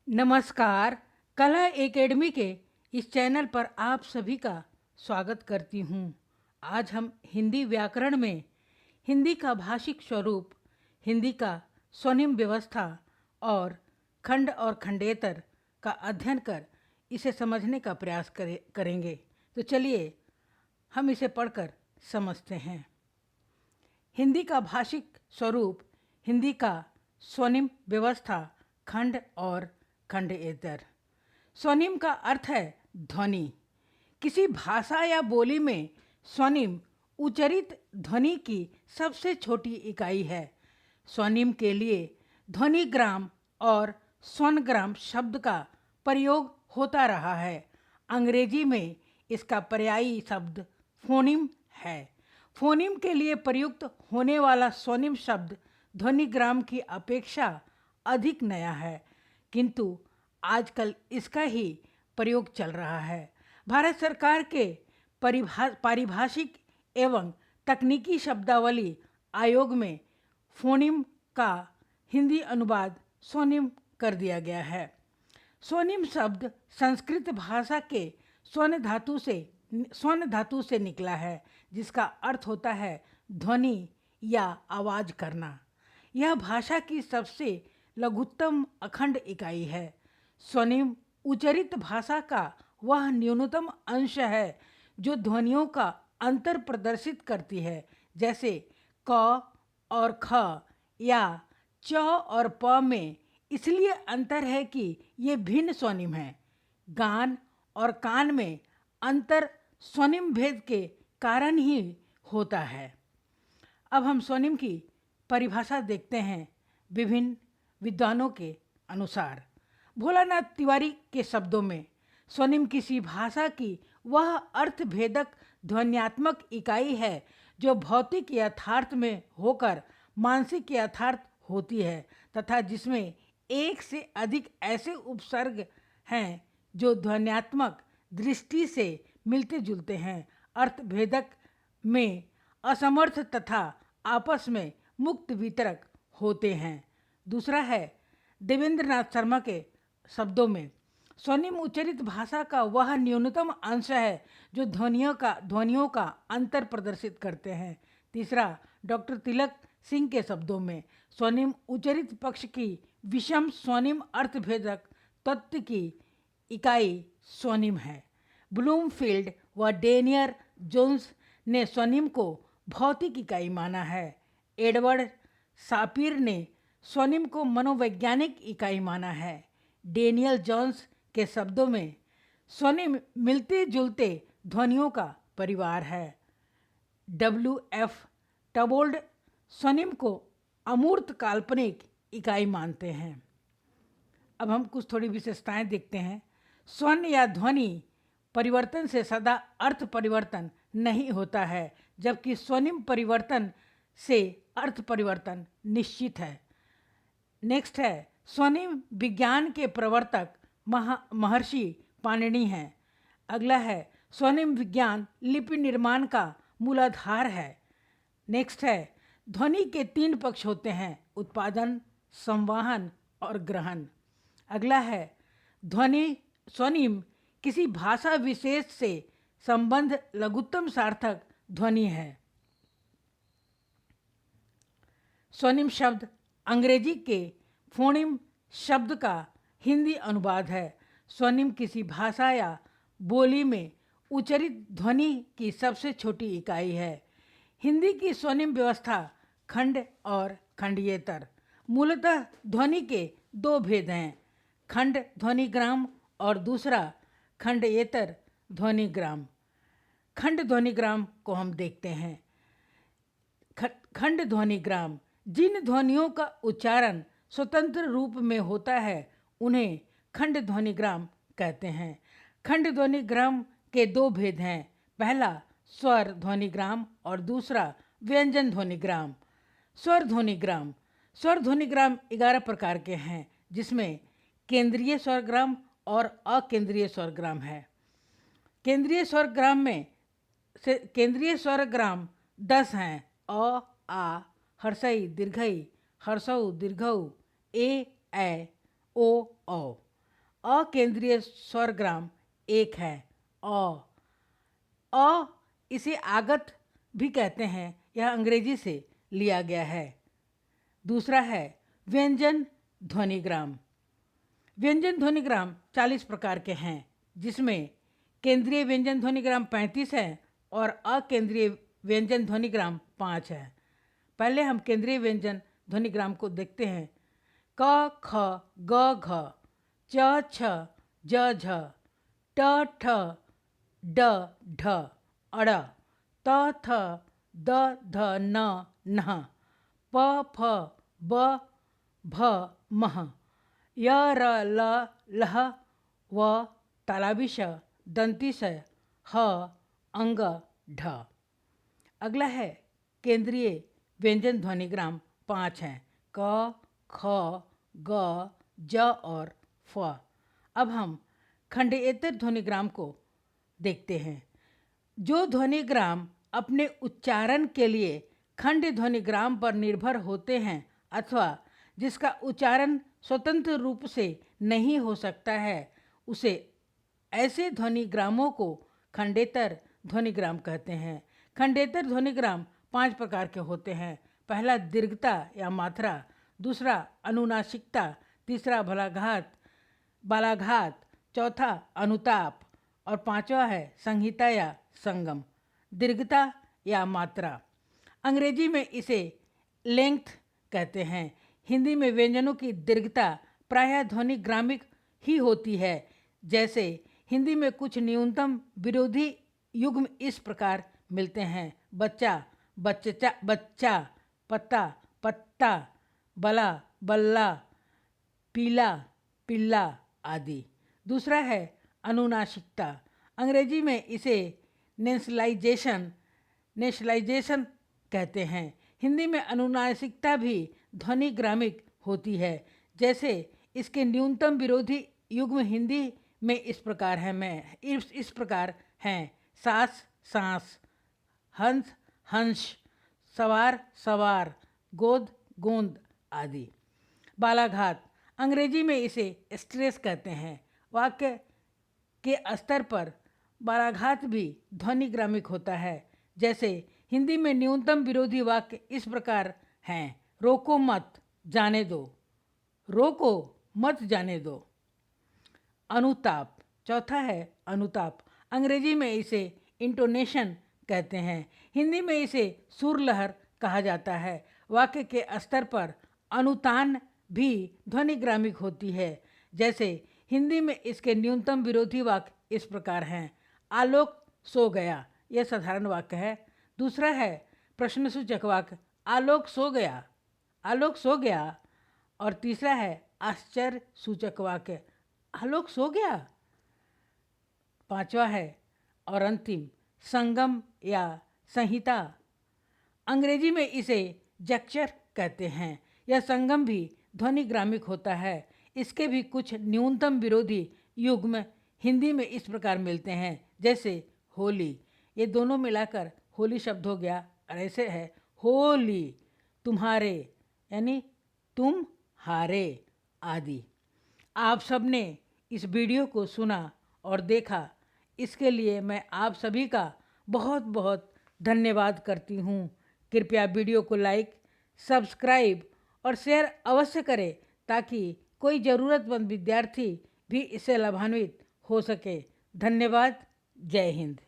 नमस्कार। कला एकेडमी के इस चैनल पर आप सभी का स्वागत करती हूँ। आज हम हिंदी व्याकरण में हिंदी का भाषिक स्वरूप, हिंदी का स्वनिम व्यवस्था और खंड और खंडेतर का अध्ययन कर इसे समझने का प्रयास करेंगे। तो चलिए हम इसे पढ़कर समझते हैं। हिंदी का भाषिक स्वरूप, हिंदी का स्वनिम व्यवस्था, खंड और खंडेतर। स्वनिम का अर्थ है ध्वनि। किसी भाषा या बोली में स्वनिम उच्चरित ध्वनि की सबसे छोटी इकाई है। स्वनिम के लिए ध्वनिग्राम और स्वनग्राम शब्द का प्रयोग होता रहा है। अंग्रेजी में इसका पर्यायी शब्द फोनिम है। फोनिम के लिए प्रयुक्त होने वाला स्वनिम शब्द ध्वनिग्राम की अपेक्षा अधिक नया है, किंतु आजकल इसका ही प्रयोग चल रहा है। भारत सरकार के पारिभाषिक एवं तकनीकी शब्दावली आयोग में फोनिम का हिंदी अनुवाद स्वनिम कर दिया गया है। स्वनिम शब्द संस्कृत भाषा के स्वर्ण धातु से निकला है, जिसका अर्थ होता है ध्वनि या आवाज करना। यह भाषा की सबसे लघुत्तम अखंड इकाई है। स्वनिम उच्चरित भाषा का वह न्यूनतम अंश है जो ध्वनियों का अंतर प्रदर्शित करती है, जैसे क और ख या च और प में इसलिए अंतर है कि ये भिन्न स्वनिम हैं। गान और कान में अंतर स्वनिम भेद के कारण ही होता है। अब हम स्वनिम की परिभाषा देखते हैं विभिन्न विद्वानों के अनुसार। भोलानाथ तिवारी के शब्दों में स्वनिम किसी भाषा की वह अर्थभेदक ध्वन्यात्मक इकाई है जो भौतिक यथार्थ में होकर मानसिक यथार्थ होती है तथा जिसमें एक से अधिक ऐसे उपसर्ग हैं जो ध्वन्यात्मक दृष्टि से मिलते जुलते हैं, अर्थभेदक में असमर्थ तथा आपस में मुक्त वितरक होते हैं। दूसरा है देवेंद्रनाथ शर्मा के शब्दों में स्वनिम उच्चरित भाषा का वह न्यूनतम अंश है जो ध्वनियों का अंतर प्रदर्शित करते हैं। तीसरा डॉक्टर तिलक सिंह के शब्दों में स्वनिम उच्चरित पक्ष की विषम स्वनिम अर्थभेदक तत्व की इकाई स्वनिम है। ब्लूमफील्ड व डेनियर जोन्स ने स्वनिम को भौतिक इकाई माना है। एडवर्ड सापिर ने स्वनिम को मनोवैज्ञानिक इकाई माना है। डेनियल जोन्स के शब्दों में स्वनिम मिलते जुलते ध्वनियों का परिवार है। W.F. टबोल्ड स्वनिम को अमूर्त काल्पनिक इकाई मानते हैं। अब हम कुछ थोड़ी विशेषताएं देखते हैं। स्वन या ध्वनि परिवर्तन से सदा अर्थ परिवर्तन नहीं होता है, जबकि स्वनिम परिवर्तन से अर्थ परिवर्तन निश्चित है। नेक्स्ट है स्वनिम विज्ञान के प्रवर्तक महर्षि पाणिनि हैं। अगला है स्वनिम विज्ञान लिपि निर्माण का मूलाधार है। नेक्स्ट है ध्वनि के 3 पक्ष होते हैं, उत्पादन, संवाहन और ग्रहण। अगला है स्वनिम किसी भाषा विशेष से संबंध लघुत्तम सार्थक ध्वनि है। स्वनिम शब्द अंग्रेजी के फोनिम शब्द का हिंदी अनुवाद है। स्वनिम किसी भाषा या बोली में उच्चरित ध्वनि की सबसे छोटी इकाई है। हिंदी की स्वनिम व्यवस्था खंड और खंडेतर। मूलतः ध्वनि के 2 भेद हैं, खंड ध्वनिग्राम और दूसरा खंडेतर ध्वनिग्राम। खंड ध्वनिग्राम को हम देखते हैं। खंड ध्वनिग्राम जिन ध्वनियों का उच्चारण स्वतंत्र रूप में होता है उन्हें खंड ध्वनिग्राम कहते हैं। खंड ध्वनिग्राम के 2 भेद हैं, पहला स्वर ध्वनिग्राम और दूसरा व्यंजन ध्वनिग्राम। स्वर ध्वनिग्राम 11 प्रकार के हैं, जिसमें केंद्रीय स्वरग्राम और अकेंद्रीय स्वरग्राम है। केंद्रीय स्वरग्राम 10 हैं, अ, आ, हर्षई, दीर्घई, हर्षऊ, दीर्घऊ, ए, ऐ, ओ, औ। अकेंद्रीय स्वरग्राम एक है अ इसे आगत भी कहते हैं, यह अंग्रेजी से लिया गया है। दूसरा है व्यंजन ध्वनिग्राम। व्यंजन ध्वनिग्राम 40 प्रकार के हैं, जिसमें केंद्रीय व्यंजन ध्वनिग्राम 35 है और अकेंद्रीय व्यंजन ध्वनिग्राम 5 है। पहले हम केंद्रीय व्यंजन ध्वनिग्राम को देखते हैं। क ख ग घ च छ ज झ ट ठ ड ढ अड़ त थ द ध न न्ह प फ ब भ मह य र ल लह व तालाबी श दंती स ह अंग ढ। अगला है केंद्रीय व्यंजन ध्वनिग्राम 5 हैं, क ख ग ज और फ। अब हम खंडेतर ध्वनिग्राम को देखते हैं। जो ध्वनिग्राम अपने उच्चारण के लिए खंड ध्वनिग्राम पर निर्भर होते हैं अथवा जिसका उच्चारण स्वतंत्र रूप से नहीं हो सकता है, उसे ऐसे ध्वनिग्रामों को खंडेतर ध्वनिग्राम कहते हैं। खंडेतर ध्वनिग्राम 5 प्रकार के होते हैं। पहला दीर्घता या मात्रा, दूसरा अनुनासिकता, तीसरा बालाघात, चौथा अनुताप और पांचवा है संहिता या संगम। दीर्घता या मात्रा, अंग्रेजी में इसे लेंथ कहते हैं। हिंदी में व्यंजनों की दीर्घता प्रायः ध्वनिग्रामिक ही होती है। जैसे हिंदी में कुछ न्यूनतम विरोधी युग्म इस प्रकार मिलते हैं: बच्चा, बच्चा, बच्चा, पत्ता, पत्ता, बला, बल्ला, पीला, पिल्ला आदि। दूसरा है अनुनासिकता, अंग्रेजी में इसे नेशलाइजेशन कहते हैं। हिंदी में अनुनासिकता भी ध्वनिग्रामिक होती है। जैसे इसके न्यूनतम विरोधी युग्म हिंदी में इस प्रकार हैं: सास, सांस, हंस, हंस, सवार, सवार, गोद, गोंद आदि। बालाघात, अंग्रेजी में इसे स्ट्रेस कहते हैं। वाक्य के स्तर पर बालाघात भी ध्वनिग्रामिक होता है। जैसे हिंदी में न्यूनतम विरोधी वाक्य इस प्रकार हैं: रोको मत, जाने दो, रोको मत, जाने दो। अनुताप, चौथा है अनुताप, अंग्रेजी में इसे इंटोनेशन कहते हैं। हिंदी में इसे सुर लहर कहा जाता है। वाक्य के स्तर पर अनुतान भी ध्वनिग्रामिक होती है। जैसे हिंदी में इसके न्यूनतम विरोधी वाक्य इस प्रकार हैं: आलोक सो गया, यह साधारण वाक्य है। दूसरा है प्रश्नसूचक वाक्य: आलोक सो गया, आलोक सो गया। और तीसरा है आश्चर्य सूचक वाक्य: आलोक सो गया। पांचवा है और अंतिम संगम या संहिता, अंग्रेजी में इसे जक्चर कहते हैं। यह संगम भी ध्वनिग्रामिक होता है। इसके भी कुछ न्यूनतम विरोधी युग्म हिंदी में इस प्रकार मिलते हैं। जैसे होली, ये दोनों मिलाकर होली शब्द हो गया। और ऐसे है होली, तुम्हारे यानी तुम हारे आदि। आप सबने इस वीडियो को सुना और देखा, इसके लिए मैं आप सभी का बहुत बहुत धन्यवाद करती हूँ। कृपया वीडियो को लाइक, सब्सक्राइब और शेयर अवश्य करें ताकि कोई ज़रूरतमंद विद्यार्थी भी इससे लाभान्वित हो सके। धन्यवाद। जय हिंद।